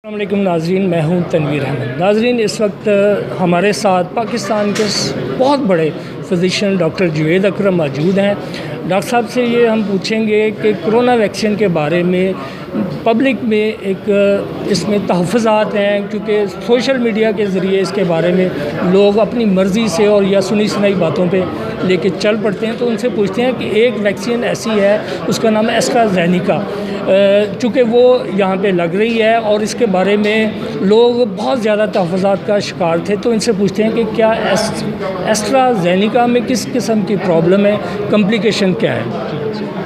अस्सलामुअलैकुम नाज़रीन, मैं हूं तनवीर अहमद। नाज़रीन, इस वक्त हमारे साथ पाकिस्तान के बहुत बड़े फिजिशियन डॉक्टर जुवेद अकरम मौजूद हैं। डॉक्टर साहब से ये हम पूछेंगे कि कोरोना वैक्सीन के बारे में पब्लिक में एक इसमें तहफ़्फ़ुज़ात हैं, क्योंकि सोशल मीडिया के ज़रिए इसके बारे में लोग अपनी मर्ज़ी से और या सुनी सुनाई बातों पे लेके चल पड़ते हैं। तो उनसे पूछते हैं कि एक वैक्सीन ऐसी है, उसका नाम है एस्ट्राज़ेनेका, चूँकि वो यहाँ पे लग रही है और इसके बारे में लोग बहुत ज़्यादा तहफ़्फ़ुज़ात का शिकार थे। तो इनसे पूछते हैं कि क्या एस्ट्राज़ेनेका में किस किस्म की प्रॉब्लम है, कॉम्प्लिकेशन क्या है?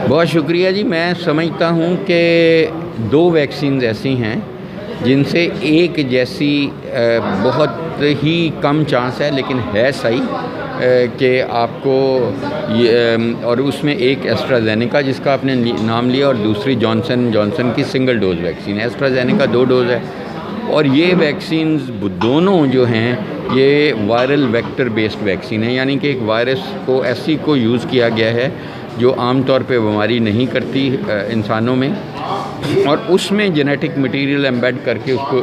बहुत शुक्रिया जी। मैं समझता हूँ कि दो वैक्सीन ऐसी हैं जिनसे एक जैसी बहुत ही कम चांस है, लेकिन है सही कि आपको ये, और उसमें एक एस्ट्राज़ेनेका जिसका आपने नाम लिया और दूसरी जॉनसन की सिंगल डोज वैक्सीन है। एस्ट्राज़ेनेका 2 डोज़ है और ये वैक्सीन दोनों जो हैं ये वायरल वेक्टर बेस्ड वैक्सीन है, यानी कि एक वायरस को ऐसी को यूज़ किया गया है जो आम तौर पे बीमारी नहीं करती इंसानों में, और उसमें जेनेटिक मटेरियल एम्बेड करके उसको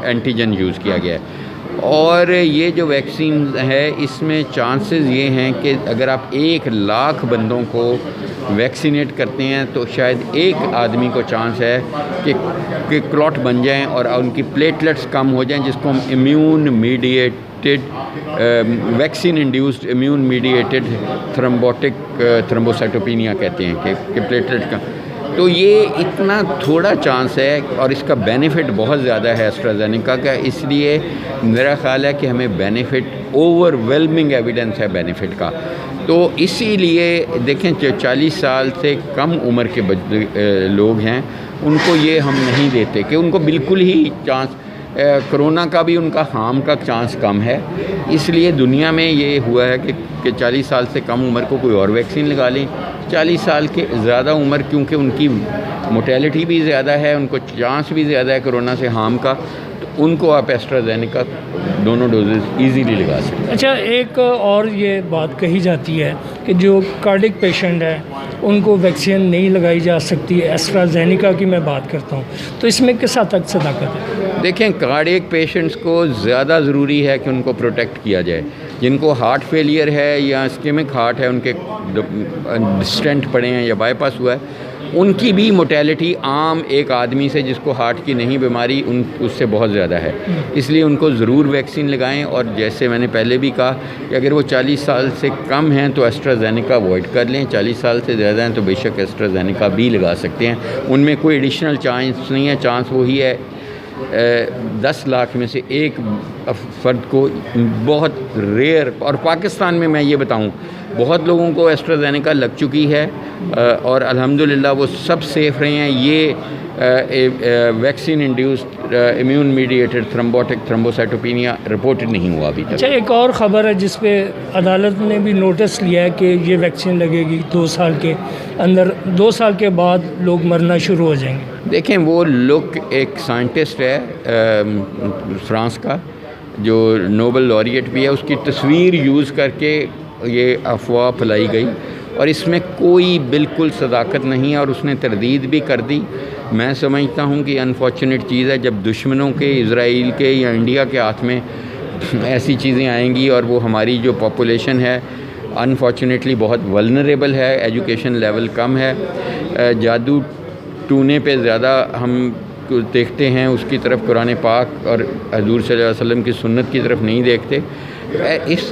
एंटीजन यूज़ किया गया है। और ये जो वैक्सीन है इसमें चांसेस ये हैं कि अगर आप 1 लाख बंदों को वैक्सीनेट करते हैं तो शायद एक आदमी को चांस है कि क्लॉट बन जाएं और उनकी प्लेटलेट्स कम हो जाएं, जिसको हम immune mediated vaccine induced immune mediated thrombocytopenia कहते हैं कि प्लेटलेट का। तो ये इतना थोड़ा चांस है और इसका बेनिफिट बहुत ज़्यादा है एस्ट्राज़ेनेका का, इसलिए मेरा ख़्याल है कि हमें बेनिफिट ओवरवेलमिंग एविडेंस है बेनिफिट का। तो इसीलिए देखें, 40 साल से कम उम्र के लोग हैं उनको ये हम नहीं देते कि उनको बिल्कुल ही चांस, कोरोना का भी उनका हार्म का चांस कम है। इसलिए दुनिया में ये हुआ है कि 40 साल से कम उम्र को कोई और वैक्सीन लगा लें। 40 साल के ज़्यादा उम्र, क्योंकि उनकी मोर्टेलिटी भी ज़्यादा है, उनको चांस भी ज़्यादा है कोरोना से हार्म का, तो उनको आप एस्ट्राज़ेनेका दोनों डोजेज़ इजीली लगा सकते हैं। अच्छा, एक और ये बात कही जाती है कि जो कार्डिक पेशेंट है उनको वैक्सीन नहीं लगाई जा सकती, एस्ट्राज़ेनेका की मैं बात करता हूँ, तो इसमें किस हद तक सदाकत है? देखें, कार्डियक पेशेंट्स को ज़्यादा ज़रूरी है कि उनको प्रोटेक्ट किया जाए। जिनको हार्ट फेलियर है या इस्केमिक हार्ट है, उनके स्टेंट पड़े हैं या बाईपास हुआ है, उनकी भी मोर्टेलिटी आम एक आदमी से जिसको हार्ट की नहीं बीमारी उससे बहुत ज़्यादा है। इसलिए उनको ज़रूर वैक्सीन लगाएं। और जैसे मैंने पहले भी कहा कि अगर वो 40 साल से कम हैं तो एस्ट्राज़ेनेका अवॉइड कर लें, 40 साल से ज़्यादा हैं तो बेशक एस्ट्राज़ेनेका भी लगा सकते हैं। उनमें कोई एडिशनल चांस नहीं है, चांस वही है 10 लाख में से एक फ़र्द को, बहुत रेयर। और पाकिस्तान में मैं ये बताऊं, बहुत लोगों को एस्ट्राज़ेनेका लग चुकी है और अल्हम्दुलिल्लाह वो सब सेफ़ रहे हैं। ये vaccine induced immune mediated thrombocytopenia reported नहीं हुआ अभी तक। अच्छा, एक और ख़बर है जिस पे अदालत ने भी नोटिस लिया है कि ये वैक्सीन लगेगी 2 साल के अंदर, 2 साल के बाद लोग मरना शुरू हो जाएंगे। देखें, वो लोग, एक साइंटिस्ट है फ्रांस का जो नोबेल लॉरिएट भी है, उसकी तस्वीर यूज़ करके ये अफवाह फैलाई गई और इसमें कोई बिल्कुल सदाकत नहीं है और उसने तरदीद भी कर दी। मैं समझता हूँ कि अनफॉर्चुनेट चीज़ है जब दुश्मनों के, इज़राइल के या इंडिया के हाथ में ऐसी चीज़ें आएंगी, और वो हमारी जो पॉपुलेशन है अनफॉर्चुनेटली बहुत वल्नरेबल है, एजुकेशन लेवल कम है, जादू टूने पे ज़्यादा हम देखते हैं उसकी तरफ, कुरान पाक और हज़ूर सल्लल्लाहु अलैहि वसल्लम की सुन्नत की तरफ नहीं देखते। इस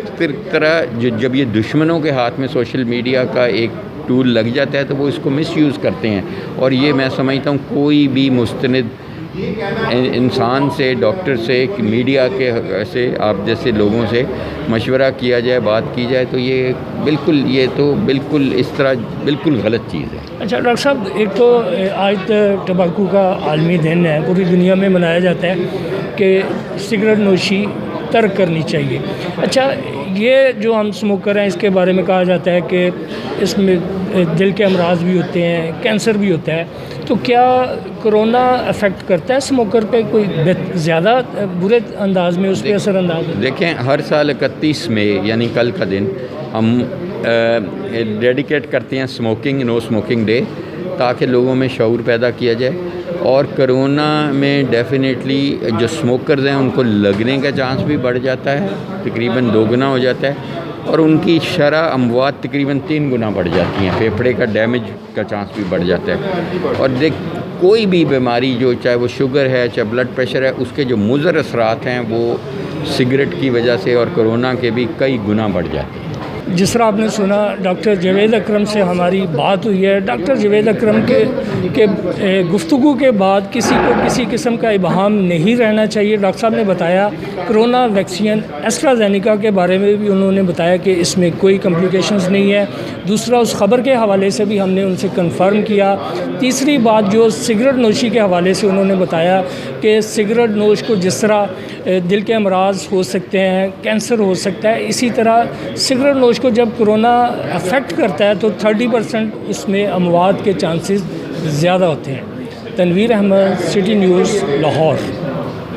तरह जब ये दुश्मनों के हाथ में सोशल मीडिया का एक टूल लग जाता है तो वो इसको मिसयूज़ करते हैं। और ये मैं समझता हूँ कोई भी मुस्तनिद इंसान से, डॉक्टर से, मीडिया के से, आप जैसे लोगों से मशवरा किया जाए, बात की जाए, तो ये बिल्कुल इस तरह बिल्कुल गलत चीज़ है। अच्छा डॉक्टर साहब, एक तो आज तंबाकू का आलमी दिन है, पूरी दुनिया में मनाया जाता है कि सिगरेट नोशी तर्क करनी चाहिए। अच्छा, ये जो हम स्मोकर हैं इसके बारे में कहा जाता है कि इसमें दिल के अमराज भी होते हैं, कैंसर भी होता है, तो क्या कोरोना अफेक्ट करता है स्मोकर पे, कोई ज़्यादा बुरे अंदाज में उस पर असरअंदाज है? देखें, हर साल 31 मई यानी कल का दिन हम डेडिकेट करते हैं स्मोकिंग, नो स्मोकिंग डे, ताकि लोगों में शऊर पैदा किया जाए। और कोरोना में डेफिनेटली जो स्मोकर्स हैं उनको लगने का चांस भी बढ़ जाता है, तकरीबन 2 गुना हो जाता है, और उनकी शरह अमवात तकरीबन 3 गुना बढ़ जाती हैं, फेफड़े का डैमेज का चांस भी बढ़ जाता है। और कोई भी बीमारी जो, चाहे वो शुगर है चाहे ब्लड प्रेशर है, उसके जो मुज़र असरात हैं वो सिगरेट की वजह से और कोरोना के भी कई गुना बढ़ जाते हैं। जिस तरह आपने सुना डॉक्टर जावेद अकरम से हमारी बात हुई है। डॉक्टर जावेद अकरम के गुफ्तगू के बाद किसी को किसी किस्म का इबहाम नहीं रहना चाहिए। डॉक्टर साहब ने बताया कोरोना वैक्सीन एस्ट्राजेनेका के बारे में भी उन्होंने बताया कि इसमें कोई कॉम्प्लिकेशंस नहीं है। दूसरा, उस ख़बर के हवाले से भी हमने उनसे कंफर्म किया। तीसरी बात जो सिगरेट नोशी के हवाले से उन्होंने बताया कि सिगरेट नोश को जिस तरह दिल के अमराज हो सकते हैं, कैंसर हो सकता है, इसी तरह सिगरेट नोश को जब कोरोना अफेक्ट करता है तो 30% उसमें अमवात के चांसेस ज़्यादा होते हैं। Tanveer Ahmed, city news, Lahore.